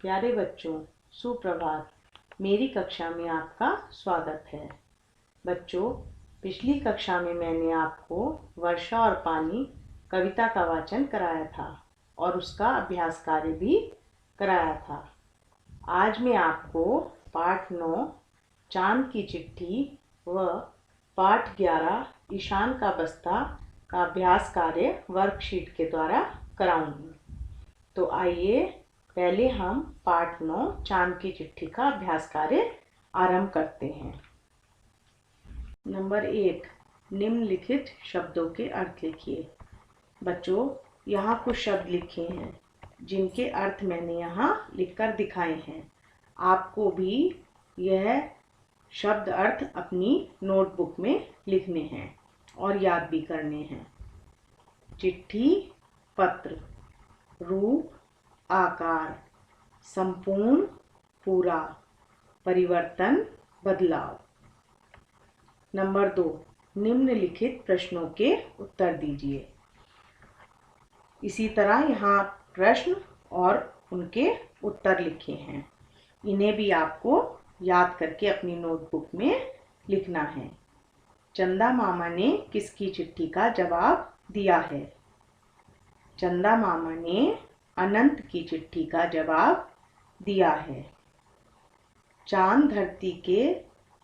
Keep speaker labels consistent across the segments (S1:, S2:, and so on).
S1: प्यारे बच्चों, सुप्रभात। मेरी कक्षा में आपका स्वागत है। बच्चों, पिछली कक्षा में मैंने आपको वर्षा और पानी कविता का वाचन कराया था और उसका अभ्यास कार्य भी कराया था। आज मैं आपको पाठ 9 चांद की चिट्ठी व पाठ 11 ईशान का बस्ता का अभ्यास कार्य वर्कशीट के द्वारा कराऊंगी। तो आइए पहले हम पाठ 9 चांद की चिट्ठी का अभ्यास कार्य आरंभ करते हैं। नंबर 1, निम्नलिखित शब्दों के अर्थ लिखिए। बच्चों, यहाँ कुछ शब्द लिखे हैं जिनके अर्थ मैंने यहाँ लिखकर दिखाए हैं। आपको भी यह शब्द अर्थ अपनी नोटबुक में लिखने हैं और याद भी करने हैं। चिट्ठी, पत्र। रूप, आकार। संपूर्ण, पूरा। परिवर्तन, बदलाव। नंबर 2, निम्नलिखित प्रश्नों के उत्तर दीजिए। इसी तरह यहाँ प्रश्न और उनके उत्तर लिखे हैं। इन्हें भी आपको याद करके अपनी नोटबुक में लिखना है। चंदा मामा ने किसकी चिट्ठी का जवाब दिया है? चंदा मामा ने अनंत की चिट्ठी का जवाब दिया है। चांद धरती के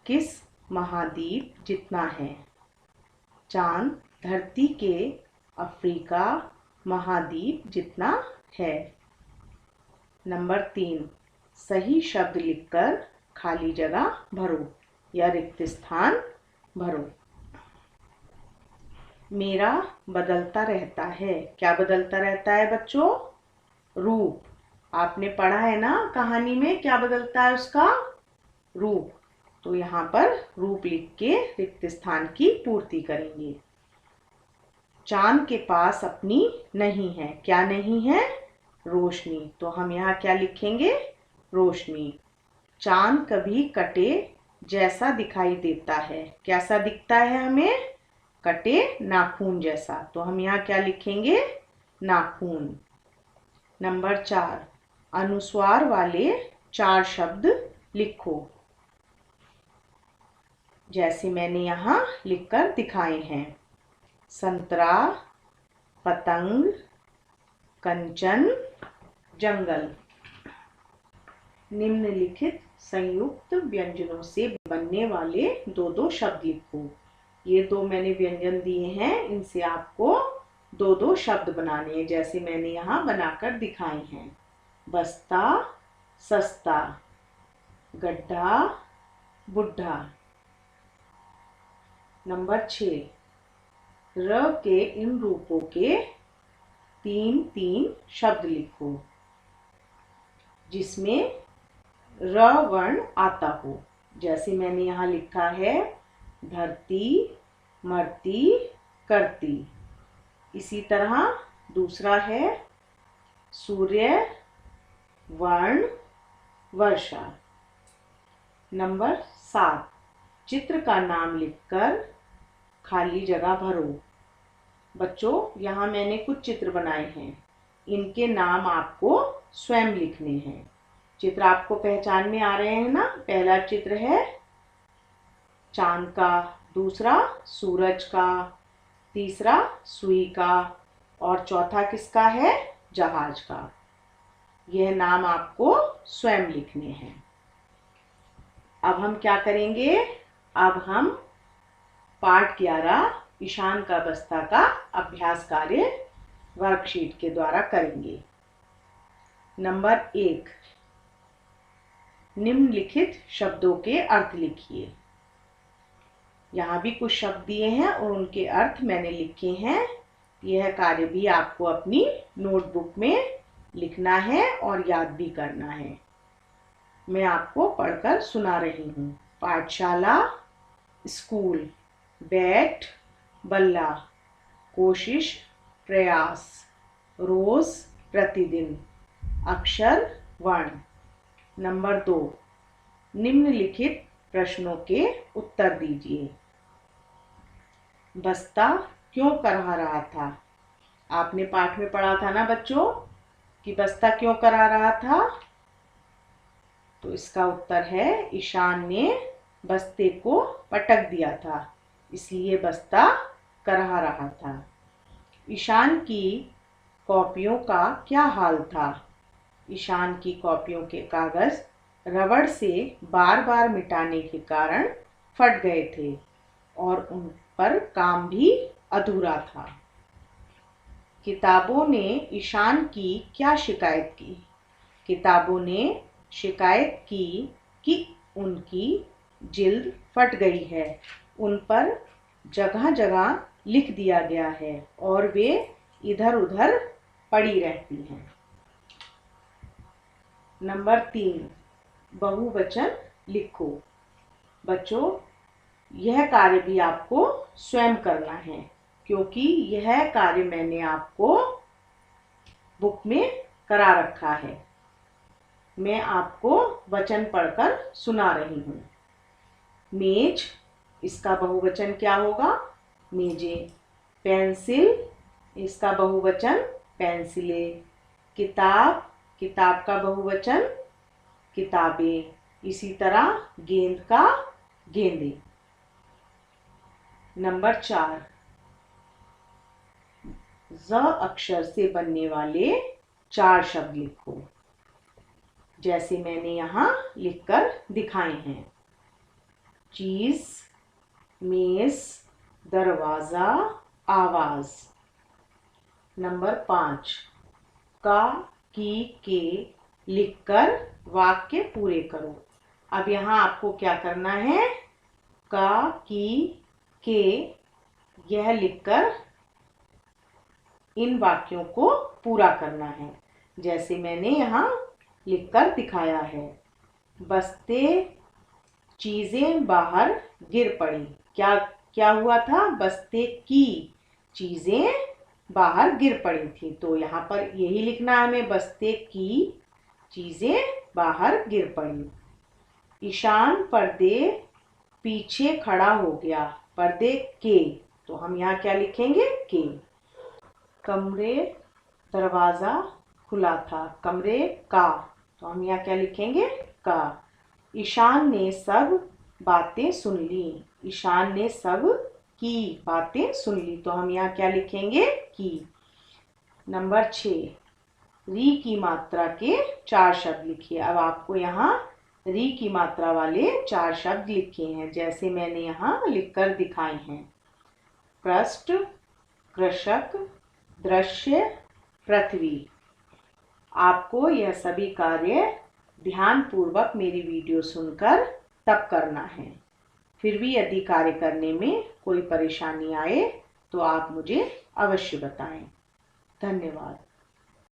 S1: किस महाद्वीप जितना है? चांद धरती के अफ्रीका महाद्वीप जितना है। नंबर 3, सही शब्द लिखकर खाली जगह भरो या रिक्त स्थान भरो। मेरा बदलता रहता है। क्या बदलता रहता है बच्चों? रूप। आपने पढ़ा है ना कहानी में, क्या बदलता है उसका? रूप। तो यहाँ पर रूप लिख के रिक्त स्थान की पूर्ति करेंगे। चांद के पास अपनी नहीं है। क्या नहीं है? रोशनी। तो हम यहाँ क्या लिखेंगे? रोशनी। चांद कभी कटे जैसा दिखाई देता है। कैसा दिखता है हमें? कटे नाखून जैसा। तो हम यहाँ क्या लिखेंगे? नाखून। नंबर 4, अनुस्वार वाले 4 शब्द लिखो, जैसे मैंने यहाँ लिखकर दिखाए हैं। संतरा, पतंग, कंचन, जंगल। निम्नलिखित संयुक्त व्यंजनों से बनने वाले 2-2 शब्द लिखो। ये 2 मैंने व्यंजन दिए हैं, इनसे आपको 2-2 शब्द बनाने हैं, जैसे मैंने यहाँ बनाकर दिखाए हैं। बस्ता, सस्ता। गड्ढा, बुढ़ा। नंबर 6, र के इन रूपों के 3-3 शब्द लिखो जिसमें र वर्ण आता हो। जैसे मैंने यहाँ लिखा है धरती, मरती, करती। इसी तरह दूसरा है सूर्य, वर्ण, वर्षा। नंबर 7, चित्र का नाम लिखकर खाली जगह भरो। बच्चों, यहाँ मैंने कुछ चित्र बनाए हैं, इनके नाम आपको स्वयं लिखने हैं। चित्र आपको पहचान में आ रहे हैं ना? पहला चित्र है चांद का, दूसरा सूरज का, तीसरा सुई का और चौथा किसका है? जहाज का। यह नाम आपको स्वयं लिखने हैं। अब हम क्या करेंगे? अब हम पाठ 11 ईशान का बस्ता का अभ्यास कार्य वर्कशीट के द्वारा करेंगे। नंबर 1, निम्नलिखित शब्दों के अर्थ लिखिए। यहाँ भी कुछ शब्द दिए हैं और उनके अर्थ मैंने लिखे हैं। यह कार्य भी आपको अपनी नोटबुक में लिखना है और याद भी करना है। मैं आपको पढ़कर सुना रही हूँ। पाठशाला, स्कूल। बैट, बल्ला। कोशिश, प्रयास। रोज, प्रतिदिन। अक्षर, वर्ण। नंबर 2, निम्नलिखित प्रश्नों के उत्तर दीजिए। बस्ता क्यों करा रहा था? आपने पाठ में पढ़ा था ना बच्चों कि बस्ता क्यों करा रहा था? तो इसका उत्तर है ईशान ने बस्ते को पटक दिया था, इसलिए बस्ता करहा रहा था। ईशान की कॉपियों का क्या हाल था? ईशान की कॉपियों के कागज रबड़ से बार बार मिटाने के कारण फट गए थे और उन पर काम भी अधूरा था। किताबों ने ईशान की क्या शिकायत की? किताबों ने शिकायत की कि उनकी जिल्द फट गई है, उन पर जगह जगह लिख दिया गया है और वे इधर उधर पड़ी रहती हैं। नंबर 3, बहुवचन लिखो। बच्चों, यह कार्य भी आपको स्वयं करना है, क्योंकि यह कार्य मैंने आपको बुक में करा रखा है। मैं आपको वचन पढ़कर सुना रही हूँ। मेज, इसका बहुवचन क्या होगा? मेजें। पेंसिल, इसका बहुवचन पेंसिलें। किताब, किताब का बहुवचन किताबें। इसी तरह गेंद का गेंदे। नंबर 4, ज अक्षर से बनने वाले 4 शब्द लिखो, जैसे मैंने यहाँ लिखकर दिखाए हैं। चीज, मेज, दरवाजा, आवाज। नंबर 5, का, की, के लिखकर वाक्य पूरे करो। अब यहाँ आपको क्या करना है? का, की, के यह लिखकर इन वाक्यों को पूरा करना है, जैसे मैंने यहाँ लिखकर दिखाया है। बस्ते, चीजें बाहर गिर पड़ी। क्या क्या हुआ था? बस्ते की चीजें बाहर गिर पड़ी थी, तो यहाँ पर यही लिखना है हमें, बस्ते की चीजें बाहर गिर पड़ी। ईशान पर्दे पीछे खड़ा हो गया। पर्दे के, तो हम यहाँ क्या लिखेंगे? के। कमरे, दरवाजा खुला था। कमरे का, तो हम यहाँ क्या लिखेंगे? का। ईशान ने सब बातें सुन ली। ईशान ने सब की बातें सुन ली, तो हम यहाँ क्या लिखेंगे? की। नंबर 6, री की मात्रा के 4 शब्द लिखिए। अब आपको यहाँ री की मात्रा वाले 4 शब्द लिखे हैं, जैसे मैंने यहाँ लिखकर दिखाए हैं। पृष्ठ, कृषक, दृश्य, पृथ्वी। आपको यह सभी कार्य ध्यान पूर्वक मेरी वीडियो सुनकर तब करना है। फिर भी यदि कार्य करने में कोई परेशानी आए तो आप मुझे अवश्य बताएं। धन्यवाद।